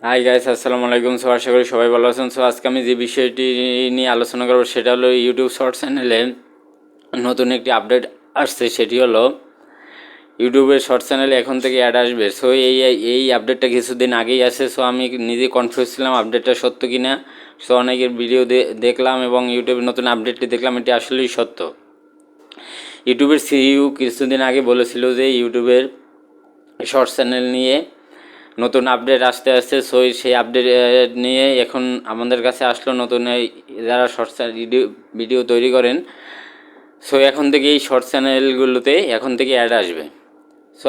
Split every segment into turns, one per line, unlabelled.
Hi guys, আসসালামু আলাইকুম। আশা করি সবাই ভালো আছেন। আজকে আমি যে বিষয়টি নিয়ে আলোচনা করব সেটা হলো ইউটিউব শর্ট চ্যানেলে নতুন একটি আপডেট আসছে। সেটি হলো ইউটিউবের শর্ট চ্যানেলে এখন থেকে অ্যাড আসবে। এই আপডেটটা কিছুদিন আগেই আসে। আমি নিজে কনফিউজ ছিলাম আপডেটটা সত্য কি না। অনেকের ভিডিও দেখলাম এবং ইউটিউবের নতুন আপডেটটি দেখলাম, এটি আসলেই সত্য। ইউটিউবের সিইও কিছুদিন আগে বলেছিল যে ইউটিউবের শর্ট চ্যানেল নিয়ে নতুন আপডেট আসতে আসতে। সেই আপডেট নিয়ে এখন আমাদের কাছে আসলো নতুন যারা শর্ট ভিডিও তৈরি করেন। এখন থেকে এই শর্ট চ্যানেলগুলোতে এখন থেকে অ্যাড আসবে।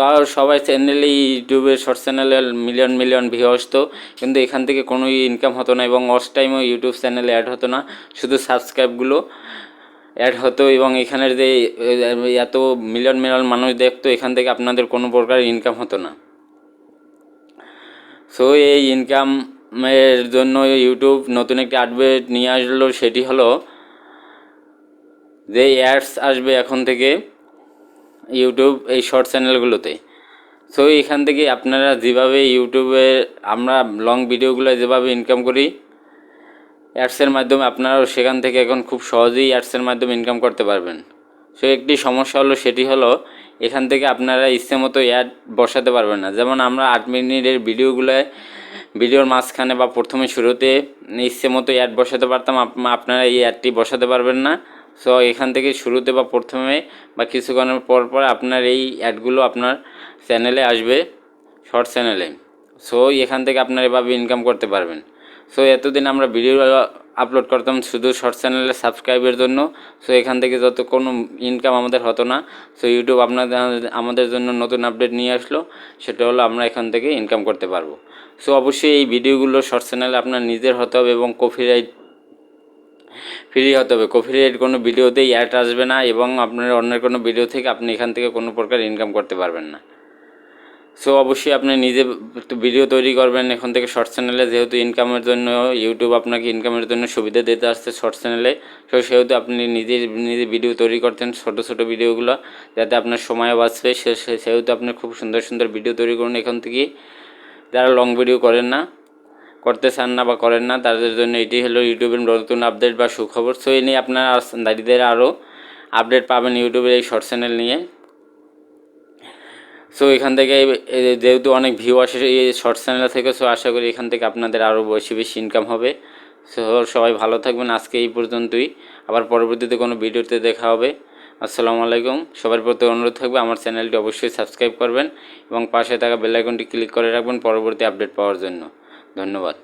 আর সবাই চ্যানেলে ইউটিউবের শর্ট চ্যানেলে মিলিয়ন মিলিয়ন ভিউ আসতো, কিন্তু এখান থেকে কোনো ইনকাম হতো না এবং ওয়াচ টাইমও ইউটিউব চ্যানেলে অ্যাড হতো না, শুধু সাবস্ক্রাইবগুলো অ্যাড হতো এবং এখানের যে এত মিলিয়ন মিলিয়ন মানুষ দেখতো, এখান থেকে আপনাদের কোনো প্রকার ইনকাম হতো না। এই ইনকামের জন্য ইউটিউব নতুন একটি আপডেট নিয়ে আসলো। সেটি হলো যে অ্যাডস আসবে এখন থেকে ইউটিউব এই শর্ট চ্যানেলগুলোতে। এখান থেকে আপনারা যেভাবে ইউটিউবে আমরা লং ভিডিওগুলো যেভাবে ইনকাম করি অ্যাডসের মাধ্যমে, আপনারাও সেখান থেকে এখন খুব সহজেই অ্যাডসের মাধ্যমে ইনকাম করতে পারবেন। একটি সমস্যা হলো, সেটি হলো এখান থেকে আপনারা ইচ্ছে মতো অ্যাড বসাতে পারবেন না। যেমন আমরা 8 মিনিটের ভিডিওর মাঝখানে বা প্রথমে শুরুতে ইচ্ছে মতো অ্যাড বসাতে পারতাম, আপনারা এই অ্যাডটি বসাতে পারবেন না। এখান থেকে শুরুতে বা প্রথমে বা কিছুক্ষণের পর পর আপনার এই অ্যাডগুলো আপনার চ্যানেলে আসবে, শর্ট চ্যানেলে। এখান থেকে আপনারা এভাবে ইনকাম করতে পারবেন। এতদিন আমরা ভিডিও আপলোড করতাম শুধু শর্ট চ্যানেলে সাবস্ক্রাইবের জন্য। এখান থেকে যত কোনো ইনকাম আমাদের হতো না। ইউটিউব আমাদের জন্য নতুন আপডেট নিয়ে আসলো, সেটা হলো আমরা এখান থেকে ইনকাম করতে পারবো। অবশ্যই এই ভিডিওগুলো শর্ট চ্যানেলে আপনার নিজের হতে হবে এবং কপিরাইট ফ্রি হতে হবে। কপিরাইট কোনো ভিডিওতেই অ্যাড আসবে না এবং আপনার অন্যের কোনো ভিডিও থেকে আপনি এখান থেকে কোনো প্রকার ইনকাম করতে পারবেন না। অবশ্যই আপনি নিজে একটু ভিডিও তৈরি করবেন এখন থেকে শর্ট চ্যানেলে, যেহেতু ইনকামের জন্য ইউটিউব আপনাকে ইনকামের জন্য সুবিধা দিতে আসছে শর্ট চ্যানেলে। সেহেতু আপনি নিজে ভিডিও তৈরি করতেন, ছোটো ছোটো ভিডিওগুলো, যাতে আপনার সময়ও বাঁচবে। সেহেতু আপনি খুব সুন্দর সুন্দর ভিডিও তৈরি করুন এখন থেকে। যারা লং ভিডিও করতে চান না বা করেন না, তাদের জন্য এটি হলো ইউটিউবের নতুন আপডেট বা সুখবর। এই নিয়ে আপনারা দাঁড়িয়ে আরও আপডেট পাবেন ইউটিউবের এই শর্ট চ্যানেল নিয়ে। এখান থেকে যেহেতু অনেক ভিউ আসে এই শর্ট চ্যানেল থেকে, আশা করি এখান থেকে আপনাদের আরও বেশি বেশি ইনকাম হবে। সবাই ভালো থাকবেন। আজকে এই পর্যন্তই, আবার পরবর্তীতে কোনো ভিডিওতে দেখা হবে। আসসালামু আলাইকুম। সবার প্রতি অনুরোধ থাকবে আমার চ্যানেলটি অবশ্যই সাবস্ক্রাইব করবেন এবং পাশে থাকা বেল আইকনটি ক্লিক করে রাখবেন পরবর্তী আপডেট পাওয়ার জন্য। ধন্যবাদ।